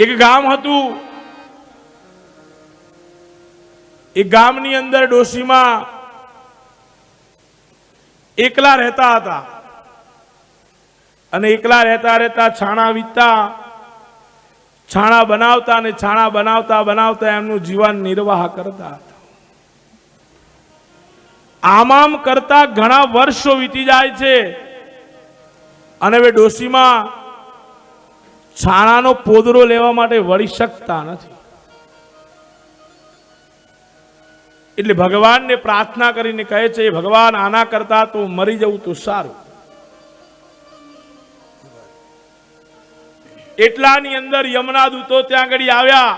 એક ગામ હતું, એ ગામની અંદર ડોશીમાં એકલા રહેતા હતા અને એકલા રહેતા રહેતા છાણા વીતતા, છાણા બનાવતા અને છાણા બનાવતા બનાવતા એમનું જીવન નિર્વાહ કરતા હતા. આમ કરતા ઘણા વર્ષો વીતી જાય છે અને હવે ડોશીમાં છાણાનો પોદરો લેવા માટે વળી શકતા નથી. એટલે ભગવાનને પ્રાર્થના કરીને કહે છે, ભગવાન આના કરતા તો મરી જવું તો સારું. એટલાની અંદર યમના દૂતો ત્યાં આગળ આવ્યા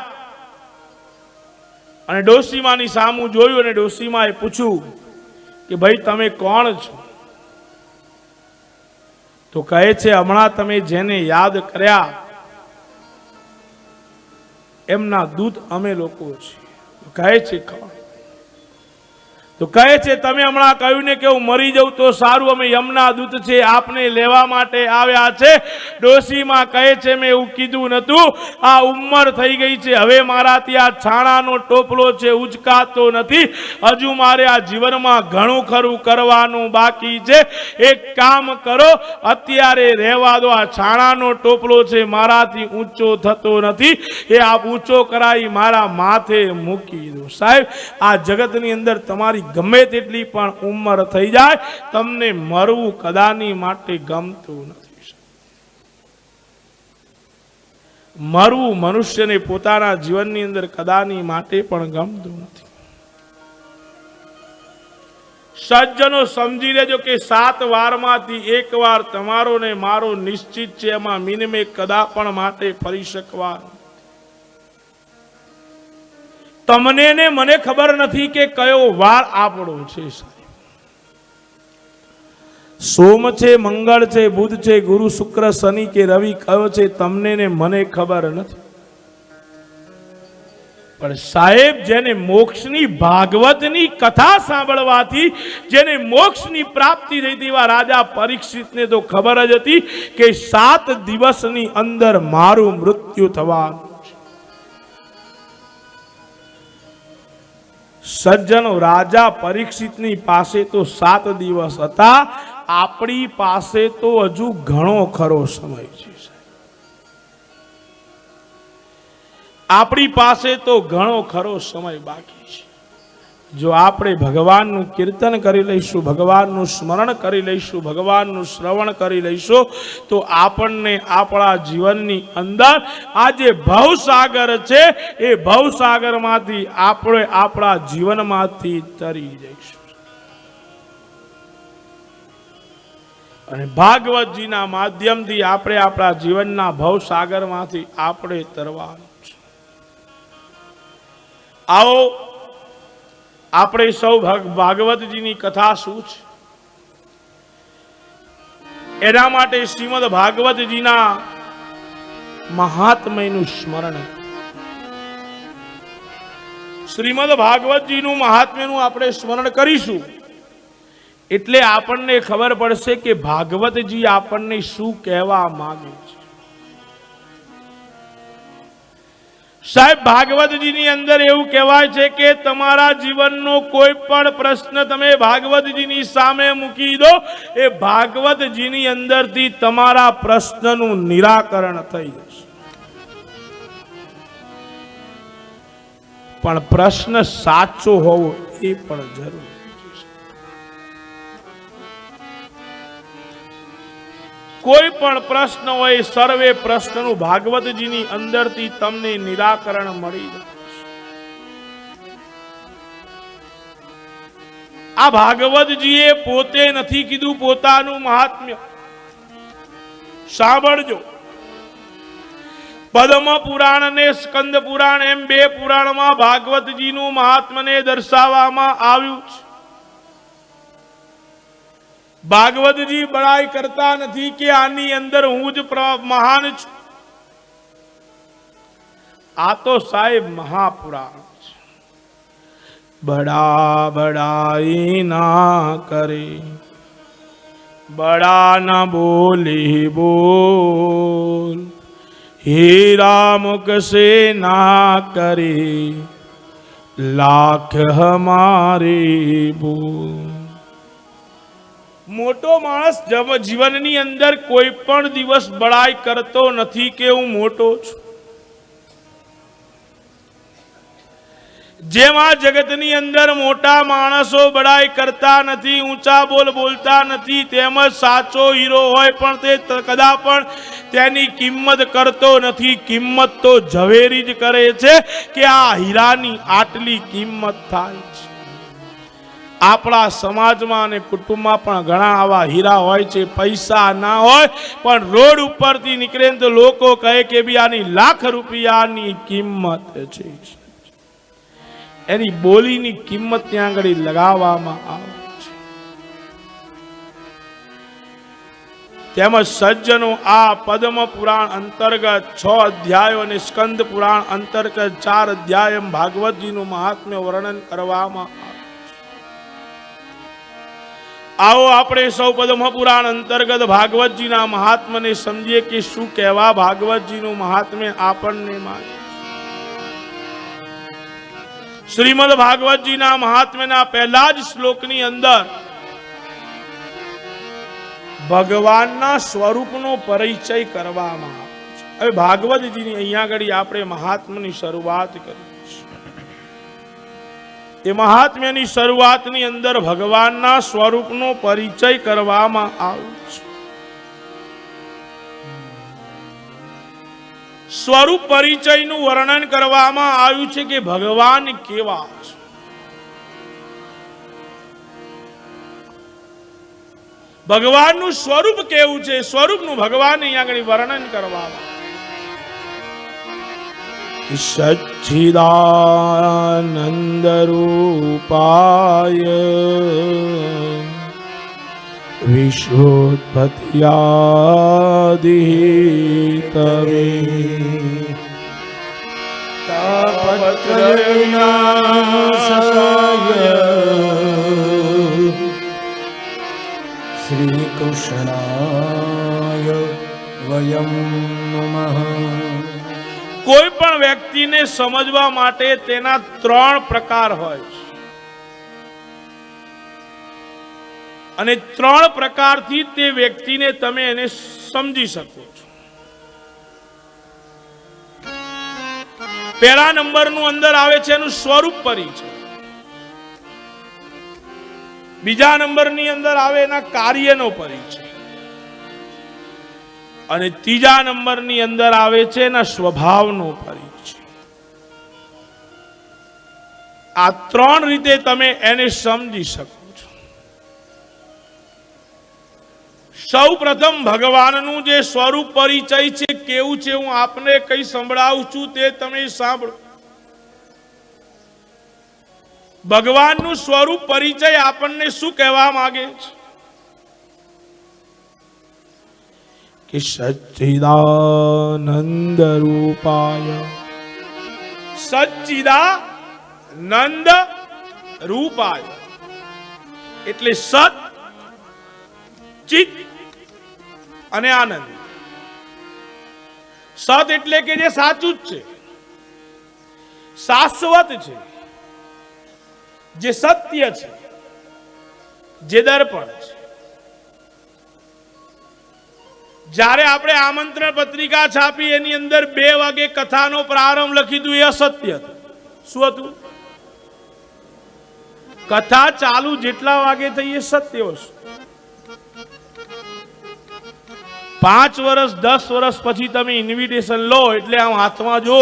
અને ડોશીમાની સામું જોયું અને ડોશીમાએ પૂછ્યું કે ભાઈ તમે કોણ છો? તો કહે છે, હમણાં તમે જેને યાદ કર્યા એમના દૂત અમે લોકો છીએ. કહે છે કોણ? તો કહે છે, તમે હમણાં કહ્યું ને કે હું મરી જાઉં તો સારું, અમે યમના દૂત છે, આપને લેવા માટે આવ્યા છે. ડોશીમાં કહે છે, મેં એવું કીધું નતું, આ ઉંમર થઈ ગઈ છે, હવે મારાથી આ છાણાનો ટોપલો છે ઉચકાતો નથી, હજુ મારે આ જીવનમાં ઘણું ખરું કરવાનું બાકી છે. એક કામ કરો, અત્યારે રહેવા દો, આ છાણાનો ટોપલો છે મારાથી ઊંચો થતો નથી, એ આપ ઊંચો કરાવી મારા માથે મૂકી દો. સાહેબ, આ જગતની અંદર તમારી ગમે તેટલી પણ ઉંમર થઈ જાય, તમને મરવું કદાની માટે ગમતું નથી. મરવું મનુષ્યને પોતાના જીવનની અંદર કદાની માટે પણ ગમતું નથી. સજ્જનો સમજી લેજો કે 7 વારમાંથી 1 વાર તમારો ને મારો નિશ્ચિત છે, એમાં મિનિમે કદા પણ માટે ફરી શકવાનું. તમને ને મને ખબર નથી કે કયો વાર આપણો છે. સોમ છે, મંગળ છે, બુધ છે, ગુરુ, શુક્ર, શનિ કે રવિ કયો છે, તમને ને મને ખબર નથી. પણ સાહેબ, જેને મોક્ષની ભાગવતની કથા સાંભળવાથી જેને મોક્ષની પ્રાપ્તિ થઈ તેવા રાજા પરીક્ષિતને તો ખબર જ હતી કે 7 દિવસની અંદર મારું મૃત્યુ થવાનું. સજ્જનો, રાજા પરીક્ષિતની પાસે તો 7 દિવસ હતા, આપણી પાસે તો હજુ ઘણો ખરો સમય છે. આપણી પાસે તો ઘણો ખરો સમય બાકી છે. જો આપણે ભગવાનનું કીર્તન કરી લઈશું, ભગવાનનું સ્મરણ કરી લઈશું, ભગવાનનું શ્રવણ કરી લઈશું, તો આપણને આપણા જીવનની અંદર આ જે ભવસાગર છે એ ભવસાગરમાંથી આપણે આપણા જીવનમાંથી તરી જઈશું. અને ભાગવતજીના માધ્યમથી આપણે આપણા જીવનના ભવસાગરમાંથી આપણે તરવાનું છે. આવો આપણે સૌ ભાગવતજીની કથા શું છે એના માટે શ્રીમદ ભાગવતજીના મહાત્મ્યનું સ્મરણ. શ્રીમદ ભાગવતજીનું મહાત્મ્યનું આપણે સ્મરણ કરીશું એટલે આપણને ખબર પડશે કે ભાગવતજી આપણને શું કહેવા માંગે છે. સાહેબ, ભાગવતજીની અંદર એવું કહેવાય છે કે તમારા જીવનનો કોઈ પણ પ્રશ્ન તમે ભાગવતજીની સામે મૂકી દો, એ ભાગવતજીની અંદરથી તમારા પ્રશ્નનું નિરાકરણ થઈ જશે. પણ પ્રશ્ન સાચો હોવો એ પણ જરૂરી. કોઈ પણ પ્રશ્ન હોય, સર્વે પ્રશ્નનું ભાગવતજીની અંદરથી તમને નિરાકરણ મળી જાય. આ ભાગવતજીએ પોતે નથી કીધું પોતાનું મહાત્મ્ય. સાંભળજો, પદ્મ પુરાણ અને સ્કંદ પુરાણ એમ 2 પુરાણમાં ભાગવતજીનું મહાત્મ્યને દર્શાવવામાં આવ્યું છે. ભાગવતજી બડાઈ કરતા નથી કે આની અંદર હું જ મહાન છું. આ તો સાહેબ મહાપુરાણ છે. બડા બડાઈ ના કરે, બડા ના બોલી બોલ, हीरा मुख से ना करे लाख हमारे बोल। મોટો માણસ જીવનની અંદર કોઈ પણ દિવસ બડાઈ કરતો નથી કે હું મોટો છું। જેમ આ જગતની અંદર મોટા માણસો બડાઈ કરતા નથી, ઊંચા બોલ બોલતા નથી, તેમજ સાચો હીરો હોય પણ તે કદા પણ તેની કિંમત કરતો નથી। કિંમત તો ઝવેરી જ કરે છે કે આ હીરાની આટલી કિંમત થાય છે। આપણા સમાજમાં અને કુટુંબમાં પણ ઘણા આવા હીરા હોય છે, પૈસા ના હોય પણ રોડ ઉપરથી નીકળે તો લોકો કહે કે ભી આની લાખ રૂપિયાની કિંમત છે। એની બોલીની કિંમત ત્યાં આગળ લગાવવામાં આવે છે। તેમજ સજ્જનો આ પદ્મ પુરાણ અંતર્ગત 6 અધ્યાયો અને સ્કંદ પુરાણ અંતર્ગત 4 અધ્યાય ભાગવતજીનું મહાત્મ્ય વર્ણન કરવામાં આવે। आओ આપણે સૌ પદ્મ પુરાણ અંતર્ગત ભાગવતજીના મહાત્મ્યને સમજીએ કે શું કહેવા ભાગવતજીનું મહાત્મ્ય આપણને માગે। શ્રીમદ ભાગવતજીના મહાત્મ્યના પહેલા જ શ્લોકની અંદર ભગવાનના સ્વરૂપનો પરિચય કરવામાં આવે છે। હવે ભાગવતજીની અહીંયા આગળ આપણે મહાત્મ્યની શરૂઆત કરી। એ મહાત્મ્યની શરૂઆતની અંદર ભગવાનના સ્વરૂપનો પરિચય કરવામાં આવ્યો છે। સ્વરૂપ પરિચયનું વર્ણન કરવામાં આવ્યું છે કે ભગવાન કેવા છે। ભગવાનનું સ્વરૂપ કેવું છે, સ્વરૂપનું ભગવાન અહીંયા આગળ વર્ણન કરવામાં સચ્ચિદાનંદ રૂપાય વિશ્વોત્પત્યાદિ તવે તાપત્રવિનાશાય શ્રી કૃષ્ણાય વયમ નમઃ। કોઈ પણ વ્યક્તિને સમજવા માટે તેના 3 પ્રકાર હોય છે અને 3 પ્રકારથી તે વ્યક્તિને તમે એને સમજી શકો છો। પહેલા નંબરનું અંદર આવે છે એનું સ્વરૂપ પરિચય, બીજા નંબરની અંદર આવે એના કાર્યનો પરિચય અને ત્રીજા નંબરની અંદર આવે છે એના સ્વભાવનો પરિચય। આ 3 રીતે તમે એને સમજી શકો છો। સૌ પ્રથમ ભગવાનનું જે સ્વરૂપ પરિચય છે કેવું છે હું આપને કઈ સંભળાવું છું તે તમે સાંભળો। ભગવાનનું સ્વરૂપ પરિચય આપણને શું કહેવા માંગે છે कि सच्चिदानंद रूपाय, सच्चिदानंद रूपाय એટલે સત, ચિત અને આનંદ। સત એટલે કે જે સાચું જ છે, શાશ્વત છે, જે સત્ય છે, જે દર્પણ છે। જ્યારે આપણે આમંત્રણ પત્રિકા છાપી એની અંદર 2 વાગે કથાનો પ્રારંભ લખી દીધું એ અસત્ય હતું। શું હતું? કથા ચાલુ જેટલા વાગે થઈ એ સત્ય વસ્તુ। 5 વર્ષ 10 વર્ષ પછી તમે ઇન્વિટેશન લો એટલે આમ હાથમાં જો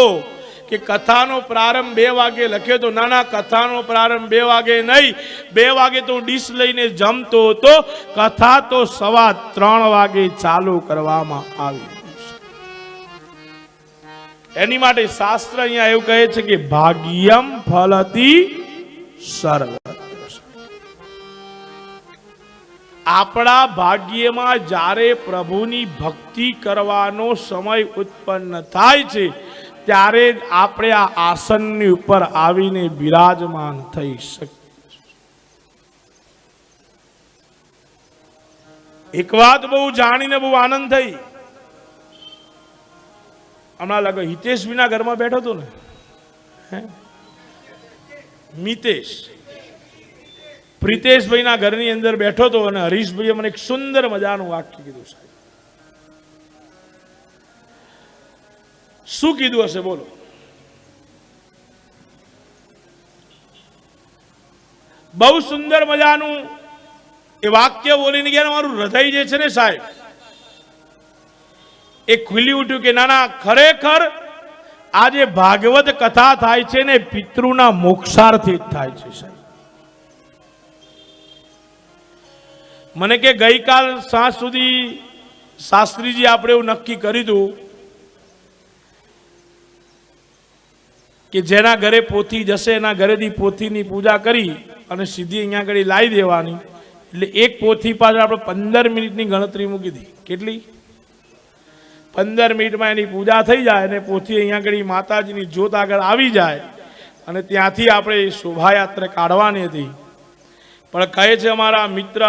કે કથાનો પ્રારંભ 2 વાગે લખ્યો તો ના, કથાનો પ્રારંભ 2 વાગે નહીં, 2 વાગે તો ડીશ લઈને જમતો હતો, કથા તો 3:15 વાગે ચાલુ કરવામાં આવી। એની માટે શાસ્ત્ર અહીંયા એવું કહે છે કે ભાગ્યમ ફલતી સર્વત્ર। આપણા ભાગ્યમાં જ્યારે પ્રભુની ભક્તિ કરવાનો સમય ઉત્પન્ન થાય છે ત્યારે આપણે આ આસનની ઉપર આવીને બિરાજમાન થઈ શકીએ। એક વાત બહુ જાણીને બહુ આનંદ થઈ। હમણાં લાગે હિતેશભાઈના ઘરમાં બેઠો હતો ને, હે મિતેશ, પ્રિતેશભાઈના ઘરની અંદર બેઠો હતો અને હરીશભાઈએ મને એક સુંદર મજાનું વાક્ય કીધું. સાહેબ શું કીધું હશે બોલો? બહુ સુંદર મજાનું એ વાક્ય બોલીને ગયા. મારું હૃદય જે છે ને સાહેબ એ ખુલી ઉઠ્યું કે ના ના, ખરેખર આજે ભાગવત કથા થાય છે ને પિતૃના મોક્ષાર્થી જ થાય છે. સાહેબ મને કે ગઈકાલ સાંજ સુધી શાસ્ત્રીજી આપણે એવું નક્કી કર્યું હતું કે જેના ઘરે પોથી જશે એના ઘરેથી પોથીની પૂજા કરી અને સીધી અહીંયા આગળ લાવી દેવાની. એટલે એક પોથી પાછળ આપણે 15 મિનિટની ગણતરી મૂકી હતી. કેટલી? 15 મિનિટમાં એની પૂજા થઈ જાય અને પોથી અહીંયા આગળ માતાજીની જ્યોત આગળ આવી જાય અને ત્યાંથી આપણે શોભાયાત્રા કાઢવાની હતી. પણ કહે છે અમારા મિત્ર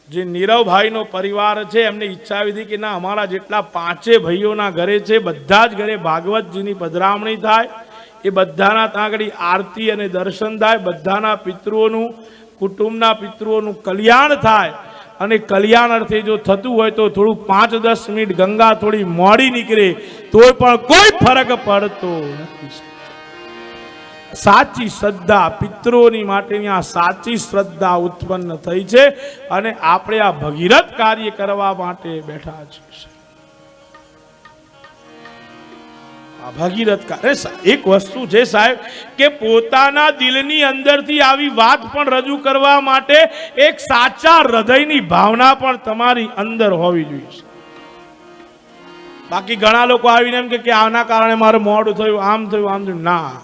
જે નીરવભાઈનો પરિવાર છે એમને ઈચ્છા આવી હતી કે ના, અમારા જેટલા 5 ભાઈઓના ઘરે છે બધા જ ઘરે ભાગવતજીની પધરામણી થાય, એ બધાના ત્યાં આગળ આરતી અને દર્શન થાય, બધાના પિતૃઓનું કુટુંબના પિતૃઓનું કલ્યાણ થાય. અને કલ્યાણ અર્થે જો થતું હોય તો થોડું 5-10 મિનિટ ગંગા થોડી મોડી નીકળે તોય પણ કોઈ ફરક પડતો નથી. સાચી શ્રદ્ધા પિતૃઓની માટેની આ સાચી શ્રદ્ધા ઉત્પન્ન થઈ છે અને આપણે આ ભગીરથ કાર્ય કરવા માટે બેઠા છીએ. આ ભગીરથ કાર્ય એક વસ્તુ છે સાહેબ કે પોતાના દિલની અંદરથી આવી વાત પણ રજૂ કરવા માટે એક સાચા હૃદયની ભાવના પણ તમારી અંદર હોવી જોઈએ. બાકી ઘણા લોકો આવીને એમ કે આના કારણે મારે મોડું થયું, આમ થયું, આમ થયું. ના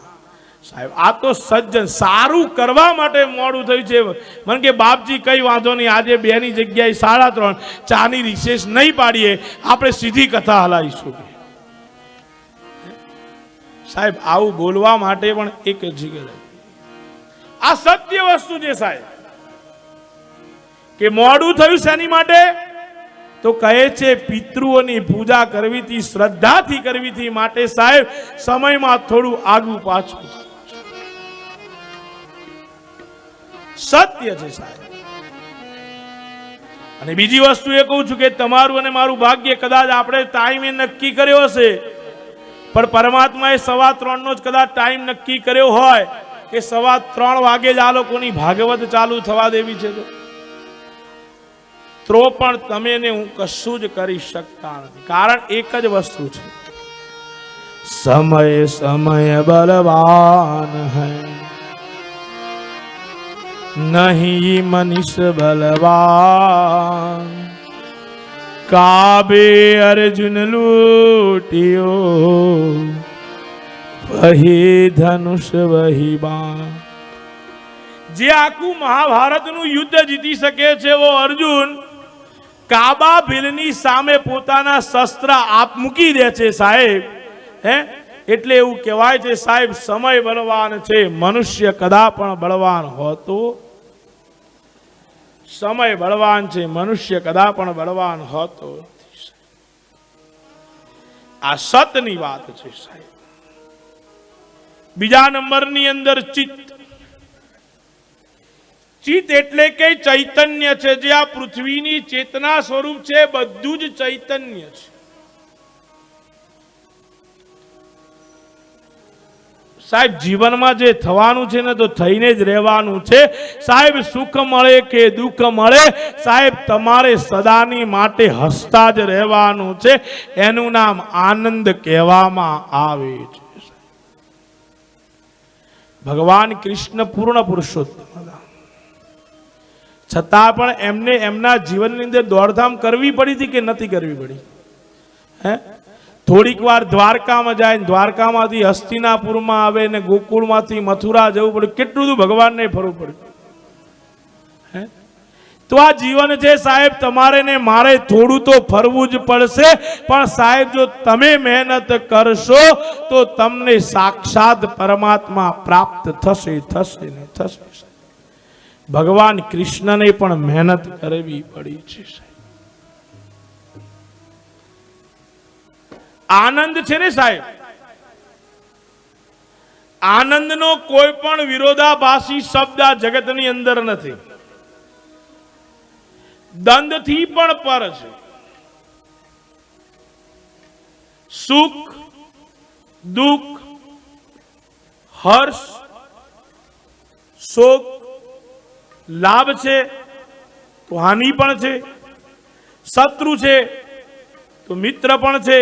સાહેબ, આ તો સજ્જન સારું કરવા માટે મોડું થયું છે. મને કે બાપજી કઈ વાંધો નહીં, આજે 2 ની જગ્યાએ 3:30 ચાની રિસેસ નહીં પાડીએ, આપણે સીધી કથા હલાવીશું. સાહેબ આવું બોલવા માટે પણ એક જગ્યા, આ સત્ય વસ્તુ છે સાહેબ કે મોડું થયું શેની માટે? તો કહે છે પિતૃઓની પૂજા કરવીથી, શ્રદ્ધાથી કરવીથી માટે સાહેબ સમયમાં થોડું આગું પાછું. સત્ય છે સાહેબ. અને બીજી વસ્તુ એ કહું છું કે તમારું અને મારું ભાગ્ય કદાચ આપણે ટાઈમે નક્કી કર્યો હશે, પણ પરમાત્માએ 3:15 નો જ કદાચ ટાઈમ નક્કી કર્યો હોય કે 3:15 વાગે જ આ લોકોની ભાગવત ચાલુ થવા દેવી છે, તો પણ તમે ને હું કશું જ કરી શકતા નથી. કારણ એક જ વસ્તુ છે, સમય સમય બલવાન હૈ નહીં મનુષ બલવાન. કાબે અર્જુન લૂટિયો વહી ધનુષ વહી બાણ. જે આખું મહાભારતનું યુદ્ધ જીતી શકે છે એવો અર્જુન કાબા ભીલની સામે પોતાના શસ્ત્ર આપ મૂકી દે છે સાહેબ. હે એટલે એવું કહેવાય છે સાહેબ, સમય બળવાન છે, મનુષ્ય કદા પણ બળવાન હોતો. સમય બળવાન છે, મનુષ્ય કદા પણ બળવાન હોતો નથી. આ સતની વાત છે સાહેબ. બીજા નંબરની અંદર ચિત્ત. ચિત્ત એટલે કે ચૈતન્ય છે, જે આ પૃથ્વીની ચેતના સ્વરૂપ છે, બધું જ ચૈતન્ય છે. સાહેબ જીવનમાં જે થવાનું છે ને તો થઈને જ રહેવાનું છે સાહેબ. સુખ મળે કે દુઃખ મળે સાહેબ, તમારે સદાની માટે હસતા જ રહેવાનું છે. એનું નામ આનંદ કહેવામાં આવે છે. ભગવાન કૃષ્ણ પૂર્ણ પુરુષોત્તમ હતા, છતાં પણ એમને એમના જીવનની અંદર દોડધામ કરવી પડી હતી કે નથી કરવી પડી? હે, થોડીક વાર દ્વારકામાં જાય, દ્વારકામાંથી હસ્તિનાપુરમાં આવે ને ગોકુળમાંથી મથુરા જવું પડ્યું. કેટલું બધું ભગવાનને ફરવું પડ્યું. હે, તો આ જીવન છે સાહેબ, તમારે ને મારે થોડું તો ફરવું જ પડશે. પણ સાહેબ જો તમે મહેનત કરશો તો તમને સાક્ષાત પરમાત્મા પ્રાપ્ત થશે, થશે ને થશે. ભગવાન કૃષ્ણને પણ મહેનત કરવી પડી છે. આનંદ છે ને સાહેબ, આનંદનો કોઈ પણ વિરોધાભાસી શબ્દ આ જગતની અંદર નથી. દંડથી પણ પર છે. સુખ, દુઃખ, હર્ષ, શોક, લાભ છે તો હાનિ પણ છે, શત્રુ છે તો મિત્ર પણ છે,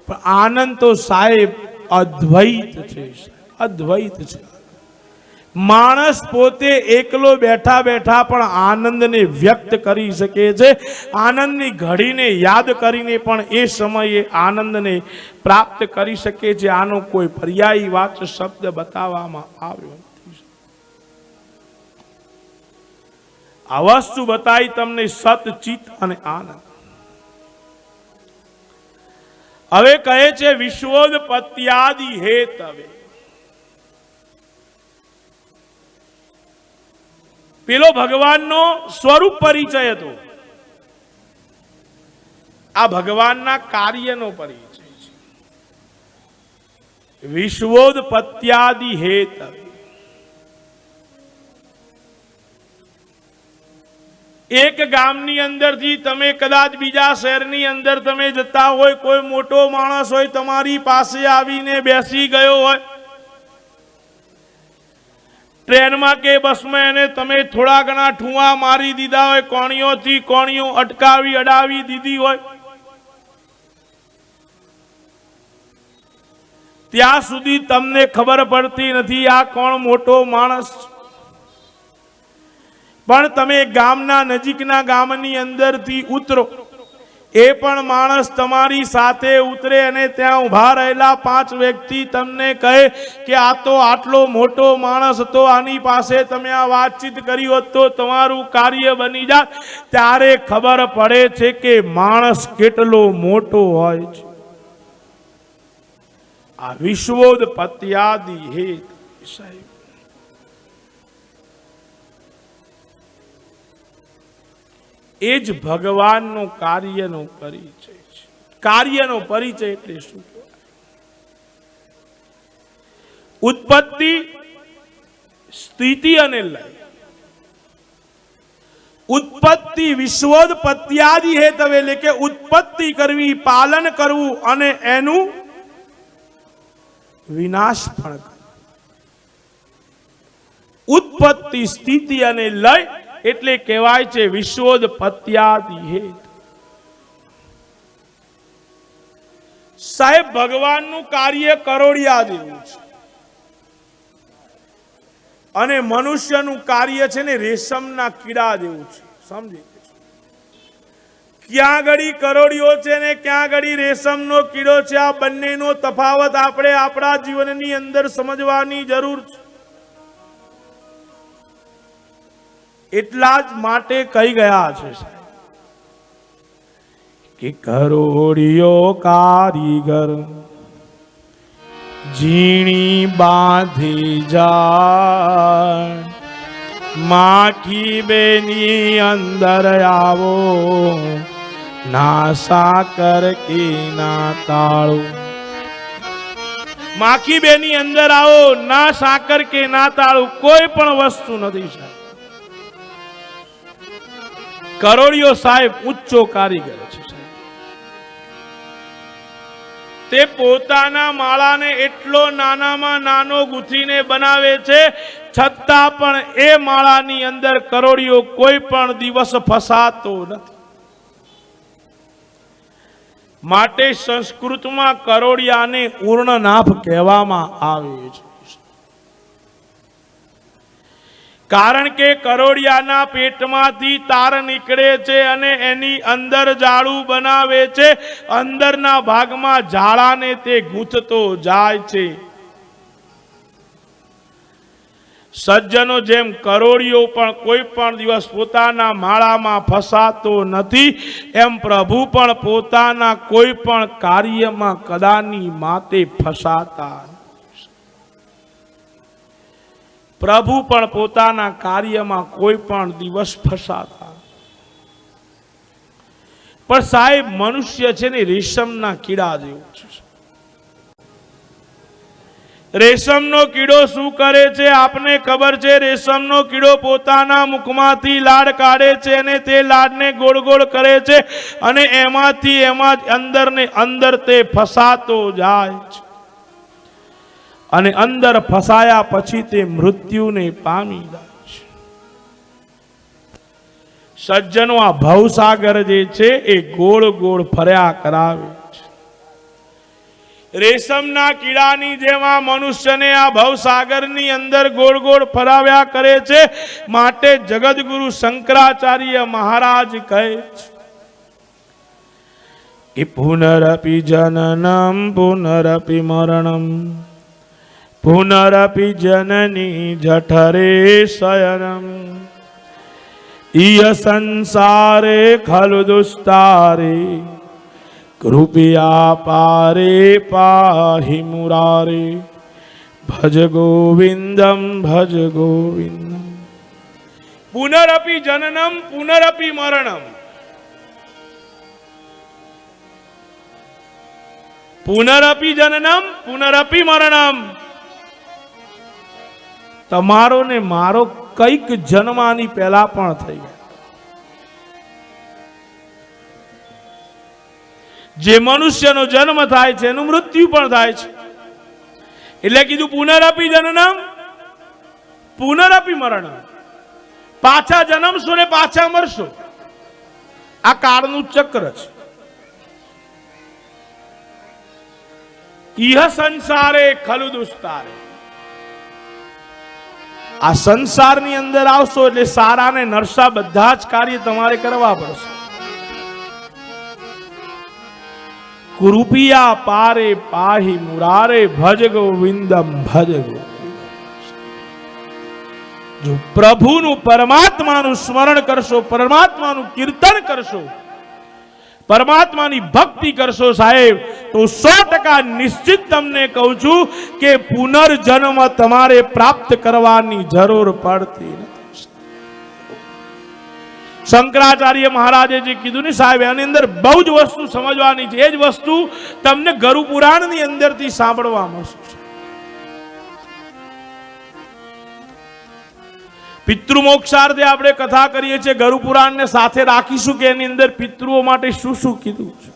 પણ આનંદ તો સાહેબ અદ્વૈત છે. અદ્વૈત છે. માણસ પોતે એકલો બેઠા બેઠા પણ આનંદને વ્યક્ત કરી શકે છે. આનંદની ઘડીને યાદ કરીને પણ એ સમયે આનંદને પ્રાપ્ત કરી શકે છે. આનો કોઈ પર્યાયી વાચક શબ્દ બતાવવામાં આવ્યો નથી. આ વસ્તુ બતાવી તમને સત, ચિત્ત અને આનંદ. હવે કહે છે વિશ્વોત્પત્યાદિ હેતવે. પેલો ભગવાનનો સ્વરૂપ પરિચય હતો, આ ભગવાનના કાર્યનો પરિચય છે. વિશ્વોત્પત્યાદિ હેતવે. એક ગામની અંદરથી તમે કદાચ બીજા શહેરની અંદર તમે જતા હોય, કોઈ મોટો માણસ હોય તમારી પાસે આવીને બેસી ગયો હોય, ટ્રેનમાં કે બસમાં એને તમે થોડા ઘણા ઠુવા મારી દીધા હોય, કોણીઓથી કોણીઓ અટકાવી અડાવી દીધી હોય, ત્યાં સુધી તમને ખબર પડતી નથી આ કોણ મોટો માણસ. પણ તમે ગામના નજીકના ગામની અંદરથી ઉતરો, એ પણ માણસ તમારી સાથે ઉતરે અને ત્યાં ઉભા રહેલા 5 વ્યક્તિ તમને કહે કે આ તો આટલો મોટો માણસ હતો, આની પાસે તમે આ વાતચીત કરી હોત તો તમારું કાર્ય બની જાત. ત્યારે ખબર પડે છે કે માણસ કેટલો મોટો હોય છે. આ વિશ્વોત્પત્યાદિ હેત સાહેબ. એ જ ભગવાનનો કાર્યનો પરિચય છે. કાર્યનો પરિચય એટલે શું? ઉત્પત્તિ, સ્થિતિ અને લય. ઉત્પત્તિ વિશ્વોત્પત્યાદિ હેતવે એટલે કે ઉત્પત્તિ કરવી, પાલન કરવું અને એનું વિનાશ પણ કરવું. ઉત્પત્તિ, સ્થિતિ અને લય એટલે કહેવાય છે વિશ્વોત્પત્યાદિ હેત. સાહેબ ભગવાનનું કાર્ય કરોડિયા જેવું છે અને મનુષ્યનું કાર્ય છે ને રેશમના કીડા જેવું છે. સમજી ક્યાં ઘડી કરોડિયો છે ને ક્યાં ઘડી રેશમનો કીડો છે. આ બંનેનો તફાવત આપણે આપણા જીવનની અંદર સમજવાની જરૂર છે. એટલા જ માટે કહી ગયા છે કે કરોડિયો કારીગર ઝીણી બાંધી જાય, માખી બેની અંદર આવો ના સાકર કે ના તાળું. માખી બેની અંદર આવો, ના સાકર કે ના તાળું, કોઈ પણ વસ્તુ નથી સાહેબ. કરોડિયો સાહેબ ઊંચો કારીગર છે. તે પોતાના માળાને એટલો નાનામાં નાનો ગૂંથીને બનાવે છે, છતાં પણ એ માળાની અંદર કરોડિયો કોઈ પણ દિવસ ફસાતો નથી. માટે સંસ્કૃતમાં કરોડિયાને ઉર્ણનાભ કહેવામાં આવે છે. કારણ કે કરોડિયાના પેટમાંથી તાર નીકળે છે અને એની અંદર જાળું બનાવે છે. અંદરના ભાગમાં જાળાને તે ગૂંથતો જાય છે. સજ્જનો જેમ કરોડિયો પણ કોઈ પણ દિવસ પોતાના માળામાં ફસાતો નથી, એમ પ્રભુ પણ પોતાના કોઈ પણ કાર્યમાં કદાની માતે ફસાતા. પ્રભુ પણ પોતાના કાર્યમાં કોઈ પણ દિવસ ફસાતા. પણ સાહેબ મનુષ્ય છે ને રેશમના કીડા જેવું છે. રેશમનો કીડો શું કરે છે આપને ખબર છે? રેશમનો કીડો પોતાના મુખમાંથી લાડ કાઢે છે અને તે લાડને ગોળ ગોળ કરે છે અને એમાંથી એમાં અંદર ને અંદર તે ફસાતો જાય છે અને અંદર ફસાયા પછી તે મૃત્યુને પામી જાય છે. સજ્જનો, આ ભવસાગર જે છે એ ગોળ ગોળ ફર્યા કરાવે છે. રેશમના કીડાની જેમ આ મનુષ્યને આ ભવસાગરની અંદર ગોળ ગોળ ફરાવ્યા કરે છે. માટે જગતગુરુ શંકરાચાર્ય મહારાજ કહે છે કે પુનરપી જનનમ પુનરપી મરણમ પુનરપી જનની જઠરે શયનમ ઈય સંસારે ખલુ દુસ્તારે કૃપયા પારે પાહિ મુરારે ભજ ગોવિંદમ ભજ ગોવિંદમ. પુનરપી જનનમ પુનરપી મરણમ. પુનરપી જનનમ પુનરપી મરણમ. તમારો ને મારો કઈક જન્માની પહેલા પણ થઈ ગયા. જે મનુષ્યનો જન્મ થાય છે એનું મૃત્યુ પણ થાય છે. એટલે કીધું પુનરપી જનનમ પુનરપી મરણમ. પાછા જન્મશો ને પાછા મરશો. આ કાળનું ચક્ર છે. ઇહ સંસારે ખલુ દુસ્તારે. આ સંસારની અંદર આવશો એટલે સારા ને નરસા બધા જ કાર્ય તમારે કરવા પડશે. કૃપયા પારે પાહી મુરારે ભજ ગોવિંદમ ભજ ગોવિંદમ. જો પ્રભુનું પરમાત્માનું સ્મરણ કરશો, પરમાત્માનું કીર્તન કરશો, પરમાત્માની ભક્તિ કરશો સાહેબ, તો 100% નિશ્ચિત તમને કહું છું કે પુનર્જન્મ તમારે પ્રાપ્ત કરવાની જરૂર પડતી નથી. શંકરાચાર્ય મહારાજે જે કીધું ને સાહેબ, એની અંદર બહુ જ વસ્તુ સમજવાની છે. એ જ વસ્તુ તમને ગરુ પુરાણની અંદરથી સાંભળવા મળશે. પિતૃમોક્ષાર્થે આપણે કથા કરીએ છીએ. ગરુ પુરાણને સાથે રાખીશું કે એની અંદર પિતૃઓ માટે શું શું કીધું છે.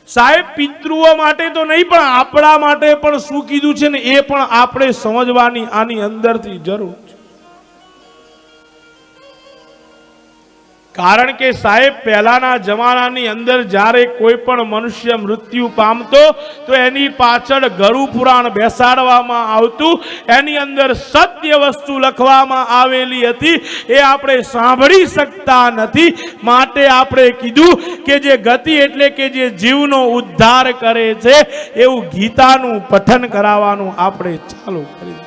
સાહેબ પિતૃઓ માટે તો નહીં પણ આપણા માટે પણ શું કીધું છે ને એ પણ આપણે સમજવાની આની અંદરથી જરૂર છે. કારણ કે સાહેબ પહેલાના જમાનાની અંદર જ્યારે કોઈ પણ મનુષ્ય મૃત્યુ પામતો તો એની પાછળ ગરુ પુરાણ બેસાડવામાં આવતું. એની અંદર સત્ય વસ્તુ લખવામાં આવેલી હતી. એ આપણે સાંભળી શકતા નથી. માટે આપણે કીધું કે જે ગતિ એટલે કે જે જીવનો ઉદ્ધાર કરે છે એવું ગીતાનું પઠન કરાવવાનું આપણે ચાલુ કર્યું.